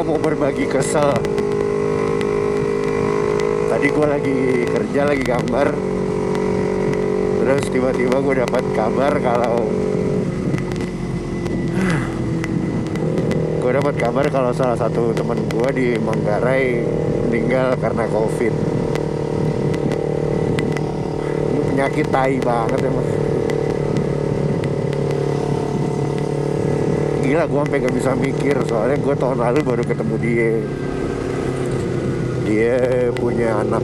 mau berbagi kesel. Tadi gue lagi kerja, lagi gambar, terus tiba-tiba gue dapat kabar kalau salah satu teman gue di Manggarai meninggal karena COVID. Ini penyakit tai banget emang. Gila, gue sampai gak bisa mikir, soalnya gue tahun lalu baru ketemu dia. Dia punya anak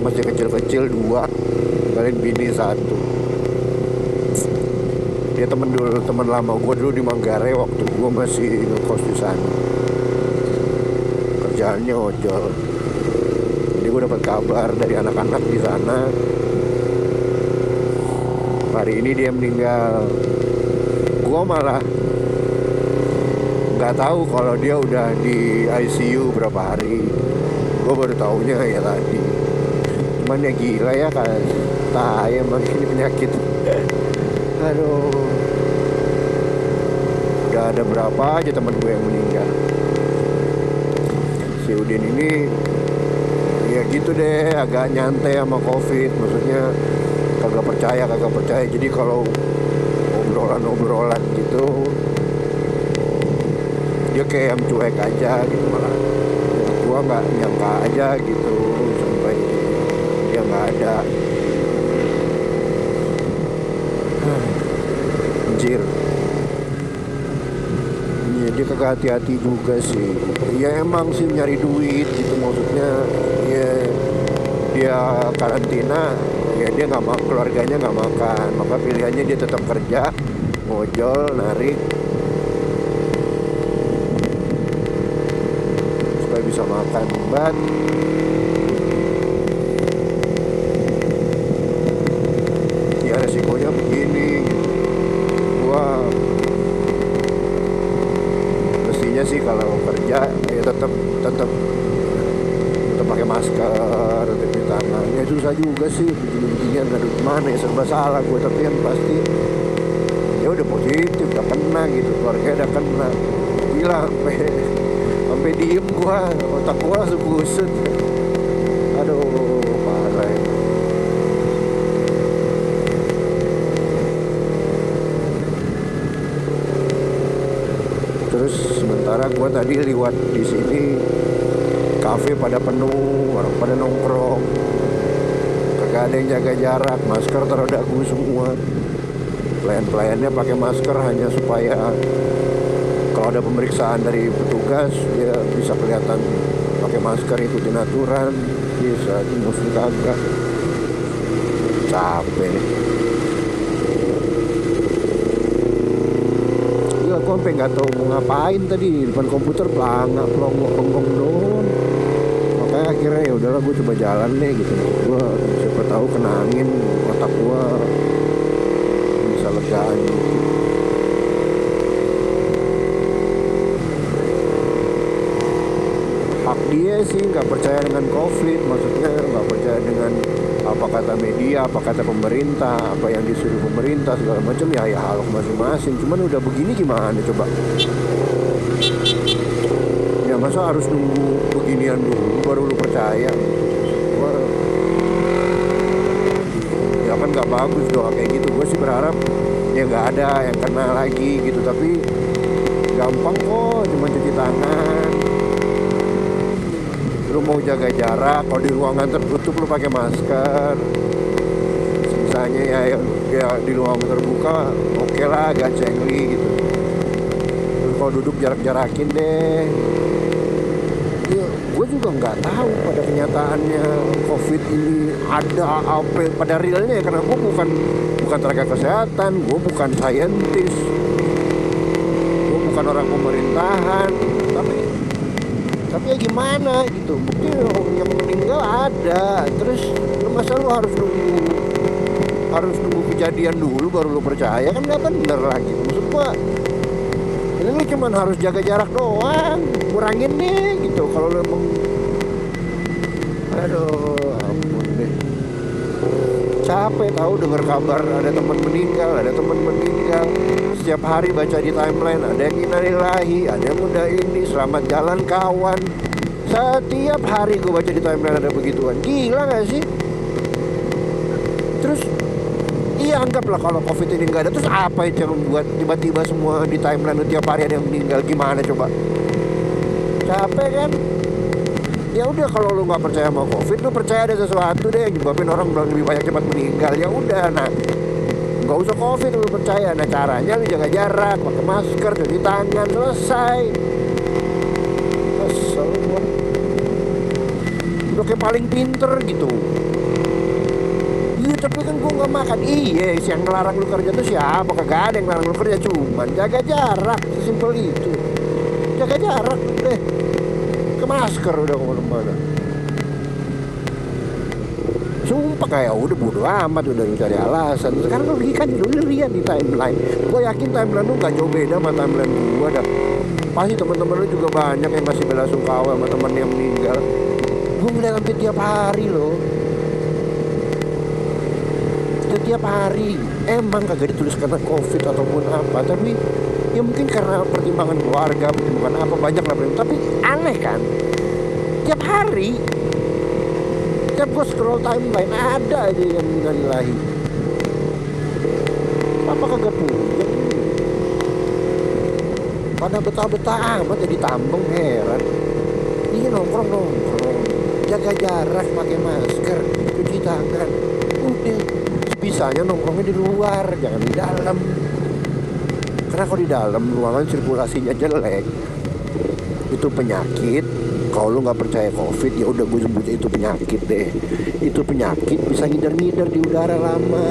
masih kecil-kecil 2, kalian bini 1. Dia temen lama gue dulu di Manggarai waktu gue masih ngekos di sana. Kerjaannya ojol. Jadi gue dapat kabar dari anak-anak di sana, hari ini dia meninggal. Gue malah nggak tahu kalau dia udah di ICU berapa hari. Gue baru taunya ya tadi. Cuman ya gila ya, kan tai emang ini penyakit. Aduh, udah ada berapa aja teman gue yang meninggal. Si Udin ini ya gitu deh, agak nyantai sama COVID. Maksudnya kagak percaya. Jadi kalau obrolan gitu, dia kayak yang cuek aja gitu. Malah gua nggak nyangka aja gitu sampai dia nggak ada. Anjir, ya, dia kagak hati-hati juga sih. Ya emang sih nyari duit gitu, maksudnya ya dia karantina, ya dia nggak mau, keluarganya nggak makan, maka pilihannya dia tetap kerja, ngojol, narik supaya bisa makan. But ya resikonya begini. Gua mestinya sih kalau kerja ya tetap pakai masker, tetap cuci tangan. Ya susah juga sih begini-beginian, aduh gimana ya, serba salah gue. Tapi yang pasti ya udah positif, udah kena gitu, keluarga udah kena. Gila, sampai diem gue, otak gue langsung busut. Aduh, parah ya. Terus sementara gue tadi lewat di sini, kafe pada penuh, orang pada nongkrong, kagak ada yang jaga jarak, masker taruh dagu semua. Pelayan-pelayannya pakai masker hanya supaya kalau ada pemeriksaan dari petugas dia bisa kelihatan pakai masker, ikutin aturan. Bisa di musuh kagak. Capek nih. Gila, gue sampai nggak tahu mau ngapain tadi di depan komputer, pelonggong doang. Makanya akhirnya ya udahlah, gue coba jalan deh gitu. Gue siapa tahu kena angin, otak gue bisa legaan gitu. Hak dia sih nggak percaya dengan COVID, maksudnya nggak percaya dengan apa kata media, apa kata pemerintah, apa yang disuruh pemerintah segala macam. Ya hal masing-masing. Cuman udah begini gimana coba? Ya masa harus nunggu beginian dulu baru lu percaya? Wah, ya kan nggak bagus doa kayak gitu. Gue sih berharap ya nggak ada yang kena lagi gitu. Tapi gampang kok, cuma cuci tangan. Lu mau jaga jarak, kalau di ruangan tertutup lu pakai masker. Misalnya ya di ruangan terbuka oke lah, agak cengli gitu. Terus kalau duduk jarak-jarakin deh. Ya, gue juga nggak tahu pada kenyataannya COVID ini ada apa pada realnya ya, karena gue bukan tenaga kesehatan, gue bukan saintis, gue bukan orang pemerintahan. Tapi ya gimana gitu, bukti yang meninggal ada. Terus masa lu harus nunggu kejadian dulu baru lu percaya? Kan nggak bener lagi. Maksud gua ini lu cuman harus jaga jarak doang, kurangin deh gitu. Kalau lu emang, aduh ampun deh, capek tahu dengar kabar ada teman meninggal. meninggal. Setiap hari baca di timeline, ada yang innalillahi, ada yang udah ini, selamat jalan kawan. Setiap hari gue baca di timeline ada begituan. Gila gak sih? Terus iya, anggaplah kalau COVID ini nggak ada, terus apa yang membuat tiba-tiba semua di timeline tiap hari ada yang meninggal? Gimana coba? Capek kan? Ya udah, kalau lu nggak percaya sama COVID, lu percaya ada sesuatu deh yang nyebabin orang lebih banyak cepat meninggal. Ya udah, nah nggak usah COVID, lu percaya. Nah caranya lu jaga jarak, pakai masker, cuci tangan, selesai. Kesel gua. Udah kayak paling pinter gitu. Iya, tapi kan gue nggak makan. Iya, yang ngelarang lu kerja tuh siapa? Kagak ada yang ngelarang lu kerja, cuman jaga jarak, sesimpel itu. Jaga jarak deh, ke masker udah kemana-mana. Sumpah kayak udah bodo amat, udah cari alasan. Sekarang logika lu lihat di timeline. Gue yakin timeline lu gak jauh beda sama timeline gue dah. Pasti teman-teman lu juga banyak yang masih belasungkawa sama temen yang meninggal. Gue ngeliat hampir tiap hari loh. Tiap hari emang kagak ditulis karena COVID ataupun apa, tapi ya mungkin karena pertimbangan keluarga, pertimbangan apa, banyak lah. Tapi aneh kan, tiap hari, tiap gue scroll timeline ada aja yang innalillahi. Apa kagak punya? Pada betah-betah amat jadi tambeng, heran. Ini nongkrong, jaga jarak, pakai masker, cuci tangan, udah. Bisanya nongkrongnya di luar, jangan di dalam. Karena kalau di dalam ruangan sirkulasinya jelek, itu penyakit. Kalau lu nggak percaya COVID, ya udah gue sebutnya itu penyakit deh. Itu penyakit bisa ngidar-ngidar di udara lama.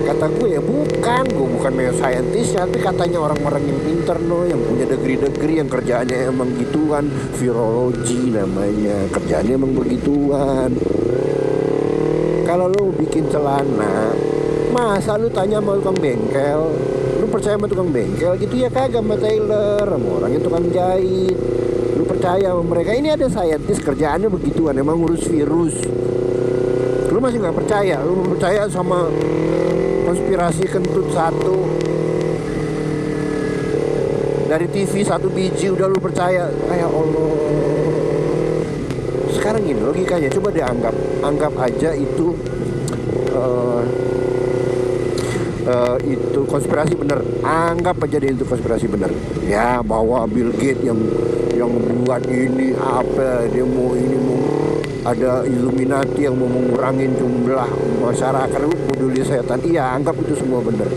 Kata gue ya gue bukan neuroscientist, tapi katanya orang-orang yang pinter loh, yang punya degree yang kerjaannya emang gituan, virologi namanya, kerjaannya emang begituan. Kalau lu bikin celana, masa lu tanya sama tukang bengkel, lu percaya sama tukang bengkel gitu? Ya kagak, sama tailor, sama orangnya tukang jahit. Lu percaya sama mereka? Ini ada saintis kerjaannya begituan, emang ngurus virus. Lu masih nggak percaya? Lu percaya sama konspirasi kentut satu dari TV, satu biji udah lu percaya? Ya Allah. Sekarang gini logikanya, coba deh anggap aja itu itu konspirasi bener. Anggap aja deh itu konspirasi bener. Ya, bahwa Bill Gates yang membuat ini apa, dia mau ada Illuminati yang mau mengurangi jumlah masyarakat, lu peduli setan. Iya, anggap itu semua bener.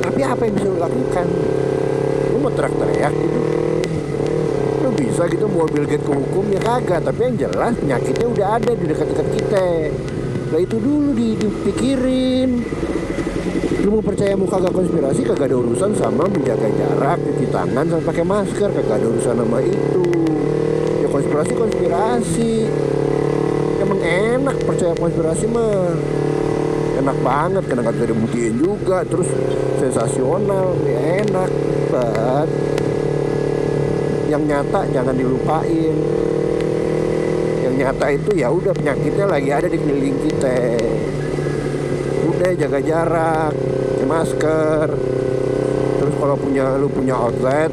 Tapi apa yang bisa lu lakukan? Lu mau teriak-teriak gitu? Lu bisa gitu mau Bill Gates ke hukum? Ya kagak. Tapi yang jelas penyakitnya udah ada di dekat-dekat kita. Nah itu dulu dipikirin. Lu mau percaya mau kagak konspirasi, kagak ada urusan sama menjaga jarak, cuci tangan, sama pakai masker, kagak ada urusan sama itu. Ya konspirasi. Emang enak percaya konspirasi mah. Enak banget karena gak bisa dibuktiin juga, terus sensasional, ya enak banget. Yang nyata jangan dilupain. Yang nyata itu ya udah penyakitnya lagi ada di keliling kita. Udah jaga jarak, pakai masker. Terus kalau lu punya outlet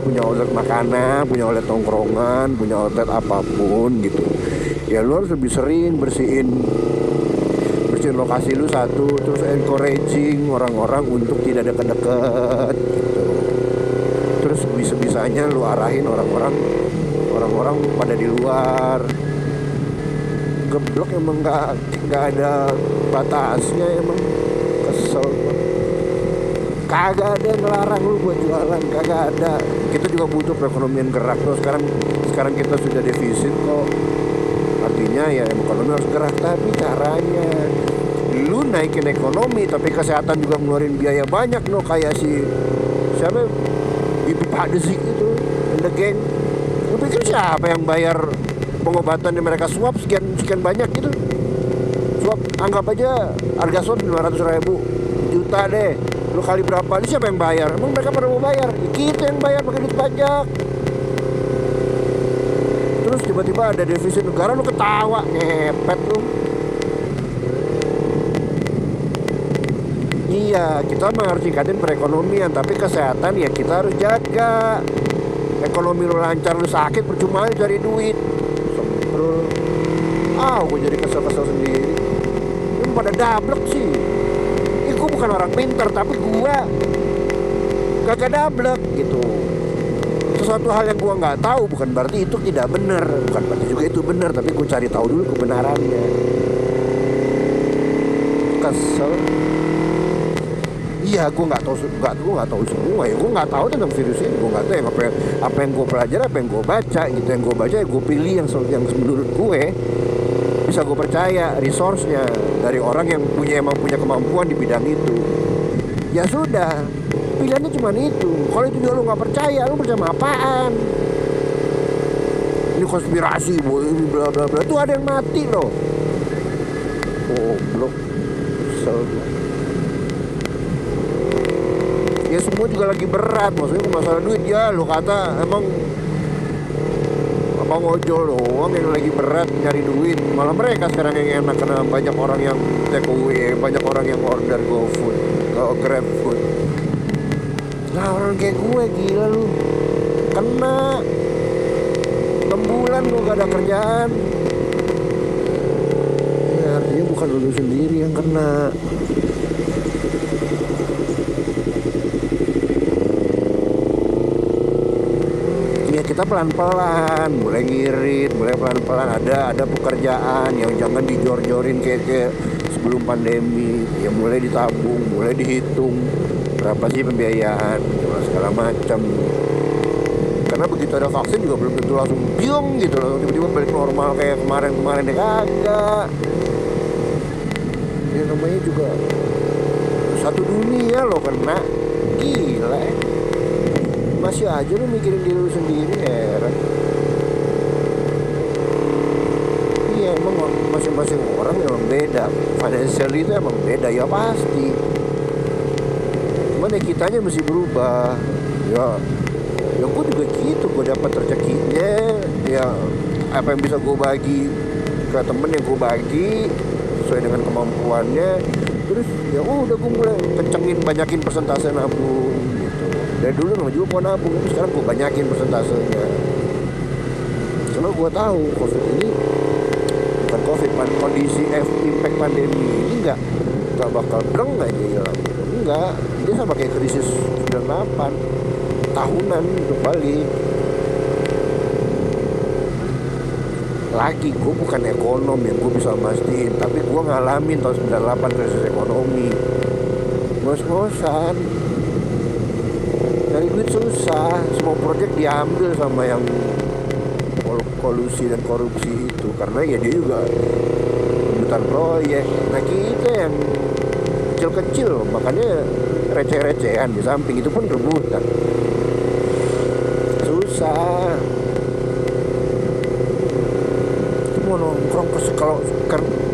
makanan, punya outlet tongkrongan, punya outlet apapun gitu, ya lu harus lebih sering bersihin lokasi lu satu. Terus encouraging orang-orang untuk tidak deket-deket gitu. Terus bisa-bisanya lu arahin orang-orang pada di luar. Geblok emang nggak ada batasnya, emang kesel. Kagak ada yang ngelarang lu buat jualan, kagak ada. Kita juga butuh perekonomian gerak tuh. Sekarang kita sudah defisit kok. Artinya ya ekonomi harus gerak, tapi caranya lu naikin ekonomi tapi kesehatan juga ngeluarin biaya banyak no, kayak siapa Bibi Padesik itu, The Gang. Lu pikir siapa yang bayar pengobatan di mereka swab sekian banyak gitu? Swab anggap aja harga swab 500.000 juta deh, lu kali berapa, ini siapa yang bayar? Emang mereka pada mau bayar? Kita yang bayar pakai duit pajak. Terus tiba-tiba ada defisit negara, lu ketawa, ngepet lu. Iya, kita memang harus tingkatin perekonomian, tapi kesehatan ya kita harus jaga. Ekonomi lu lancar, lu sakit percuma aja cari duit. Semprul. Gue jadi kesel-kesel sendiri. Ini pada dablek sih. Gue bukan orang pintar, tapi gue kagak dablek gitu. Sesuatu hal yang gue nggak tahu bukan berarti itu tidak benar, bukan berarti juga itu benar, tapi gue cari tahu dulu kebenarannya. Kesel. Iya, gue nggak tahu semua ya. Gue nggak tahu tentang virus ini. Gue nggak tahu apa yang gue pelajari, apa yang gue baca gitu. Yang gue baca, gue pilih yang menurut gue bisa gue percaya resource-nya dari orang yang emang punya kemampuan di bidang itu. Ya sudah, pilihannya cuma itu. Kalau itu juga lu nggak percaya, lu percaya sama apaan? Ini konspirasi, ini bla bla bla. Tuh ada yang mati loh. Blok. Ya semua juga lagi berat, maksudnya masalah duit ya. Lu kata emang abang ojol doang yang lagi berat nyari duit, malah mereka sekarang yang enak karena banyak orang yang take away, banyak orang yang order GoFood, Grab food. Nah orang kayak gue gila lu, kena 6 bulan lu gak ada kerjaan. Ya artinya bukan lu sendiri yang kena. Ya kita pelan-pelan mulai ngirit, mulai pelan-pelan ada pekerjaan yang jangan dijor-jorin kayak sebelum pandemi. Ya mulai ditabung, mulai dihitung berapa sih pembiayaan segala macam. Karena begitu ada vaksin juga belum tentu langsung biung gitu, langsung tiba-tiba balik normal kayak kemarin ya kagak. Ya namanya juga satu dunia loh kena, gila ya. Masih aja lu mikirin diri lu sendiri, heran. Iya emang masing-masing orang memang beda, financial itu emang beda ya pasti. Cuman ya kitanya mesti berubah. Ya gue juga gitu, gue dapat rezekinya. Ya apa yang bisa gue bagi ke temen yang gue bagi sesuai dengan kemampuannya. Terus ya udah gue mulai kencengin, banyakin persentase nabung gitu. Dari dulu memang juga gue nabung, tapi sekarang gue banyakin persentasenya. Karena gue tahu COVID ini bukan COVID, kondisi impact pandemi ini nggak bakal breng aja hilang gitu. Enggak, dia sama kayak krisis 98 tahunan untuk balik. Lagi gue bukan ekonom yang gue bisa mastiin, tapi gue ngalamin tahun 98 krisis ekonomi. Ngos-ngosan, nyari duit susah, semua proyek diambil sama yang kolusi dan korupsi itu, karena ya dia juga rebutan proyek. Nah kita yang kecil-kecil makanya receh-recehan, di samping itu pun rebutan, susah. Mau nongkrong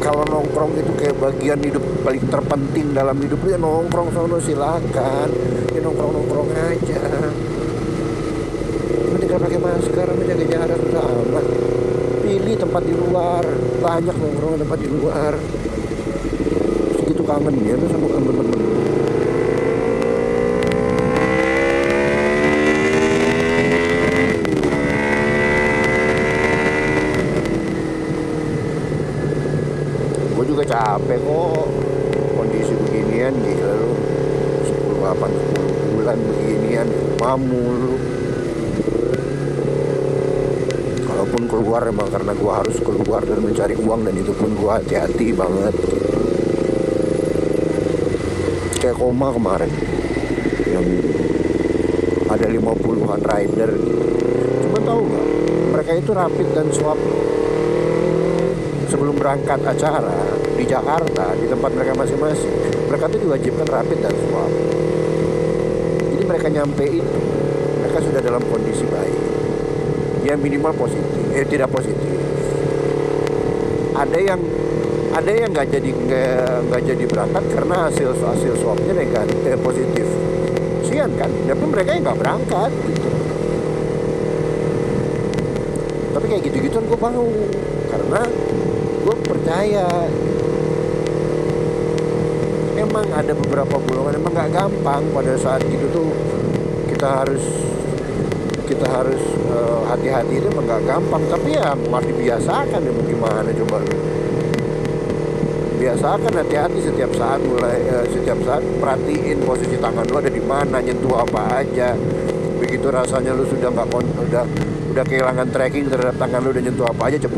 kalau nongkrong itu kayak bagian hidup paling terpenting dalam hidup lu, ya nongkrong sono silakan, ya nongkrong aja. Cuma tinggal pakai masker, menjaga jarak udah aman. Pilih tempat di luar, banyak nongkrong tempat di luar. Segitu kangen dia tuh sama temen-temen. Juga capek kok kondisi beginian, gila lu 10 bulan beginian mulu. Kalaupun keluar emang karena gua harus keluar dan mencari uang, dan itu pun gua hati-hati banget. Kayak Koma kemarin yang ada 50-an rider gitu. Cuma tahu nggak, mereka itu rapid dan swab sebelum berangkat acara di Jakarta, di tempat mereka masing-masing. Mereka itu diwajibkan rapid dan swab. Jadi mereka nyampe itu, mereka sudah dalam kondisi baik. Ya minimal positif, tidak positif. Ada yang nggak jadi berangkat karena hasil swabnya negatif, positif. Sian kan? Tapi mereka yang nggak berangkat gitu. Tapi kayak gitu-gituan gue mau, karena gue percaya memang ada beberapa golongan emang nggak gampang. Pada saat gitu tuh kita harus hati-hati, itu emang nggak gampang, tapi ya harus dibiasakan. Ya mau gimana coba lu, biasakan hati-hati setiap saat. Setiap saat perhatiin posisi tangan lu ada di mana, nyentuh apa aja. Begitu rasanya lu sudah nggak udah kehilangan tracking terhadap tangan lu, udah nyentuh apa aja,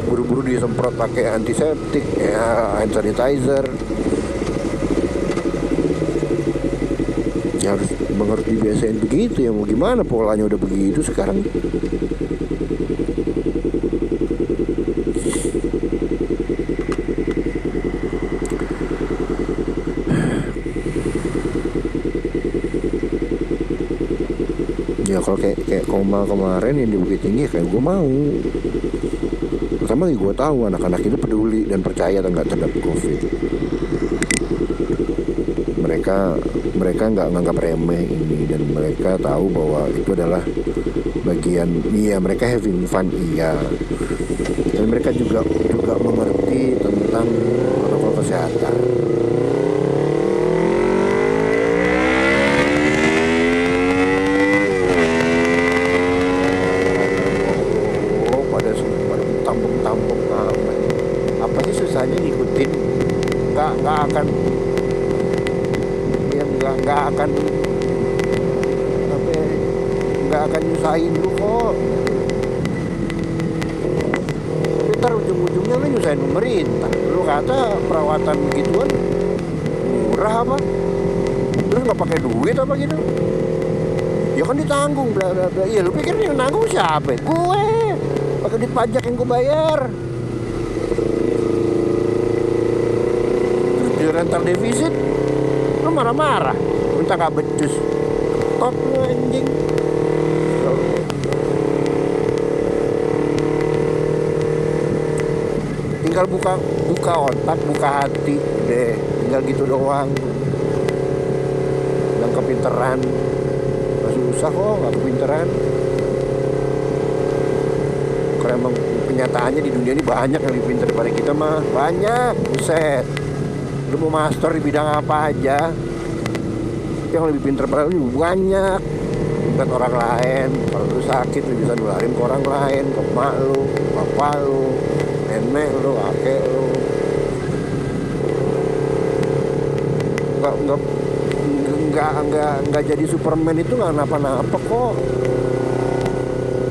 buru-buru disemprot pakai antiseptik ya, hand sanitizer. Ya harus dibiasain begitu, ya mau gimana, polanya udah begitu sekarang. Ya kalau kayak koma kemarin yang di Bukit Tinggi, kayak gue mau. Pertama gue tahu anak-anak itu peduli dan percaya terhadap COVID. Mereka nggak nganggap remeh ini, dan mereka tahu bahwa itu adalah bagian. Iya, mereka having fun, iya. Dan mereka juga mengerti tentang protokol kesehatan. Tampung apa sih susahnya ngikutin? Nggak akan nggak akan nyusahin lu kok. Tapi ntar ujung-ujungnya lu nyusahin pemerintah. Lu kata perawatan begituan murah apa? Terus nggak pakai duit apa gitu? Ya kan ditanggung, bla bla bla. Iya, lu pikir yang nanggung siapa? Gue pakai duit pajak yang gue bayar. Terus di rental defisit lu marah-marah, minta gak becus. Top lu anjing. Tinggal buka otak, buka hati deh. Tinggal gitu doang. Dan kepinteran. Gak susah kok, gak kepinteran. Karena emang kenyataannya di dunia ini banyak yang lebih pintar daripada kita mah. Banyak, buset. Lu mau master di bidang apa aja, yang lebih pintar pada lu banyak. Bukan orang lain. Kalau lu sakit lu bisa nularin ke orang lain, ke emak lu, bapak lu, nenek lu, kakek lu. Nggak jadi Superman itu nggak napa-napa kok.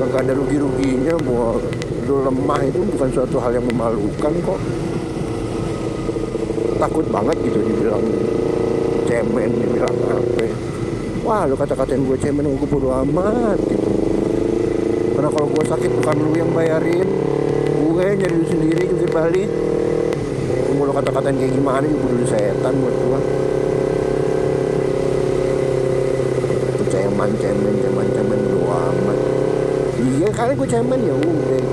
Nggak ada rugi-ruginya. Bahwa lu lemah itu bukan suatu hal yang memalukan kok. Takut banget gitu dibilang cemen, dibilang apa. Wah, lu kata-katain gue cemen, gue bodo amat gitu. Karena kalau gue sakit bukan lu yang bayarin, gue nyari lu sendiri jungkir balik. Mau lu kata-katain kayak gimana, gue bodo setan buat gue. Cemen bodo amat. Iya kali gue cemen, ya udah.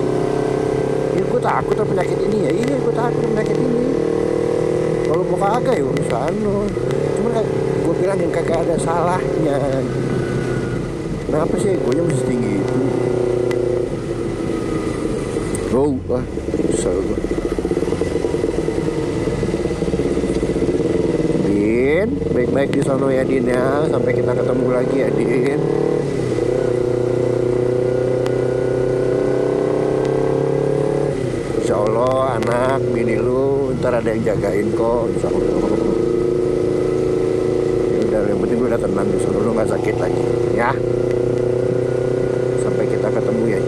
Ya gue takut sama penyakit ini ya. Iya gue takut sama penyakit ini. Kalau mau kagak ya urusan lo. Cuman kayak gue bilang yang kagak ada salahnya. Kenapa sih gue mesti tinggi itu? Wah, kesel gue. Din, baik-baik di sono ya Din ya. Sampai kita ketemu lagi ya Din. Insya Allah anak bini lu ntar ada yang jagain kok, insya Allah. Ya udah, yang penting lu udah tenang di sana, lu nggak sakit lagi ya. Sampai kita ketemu ya.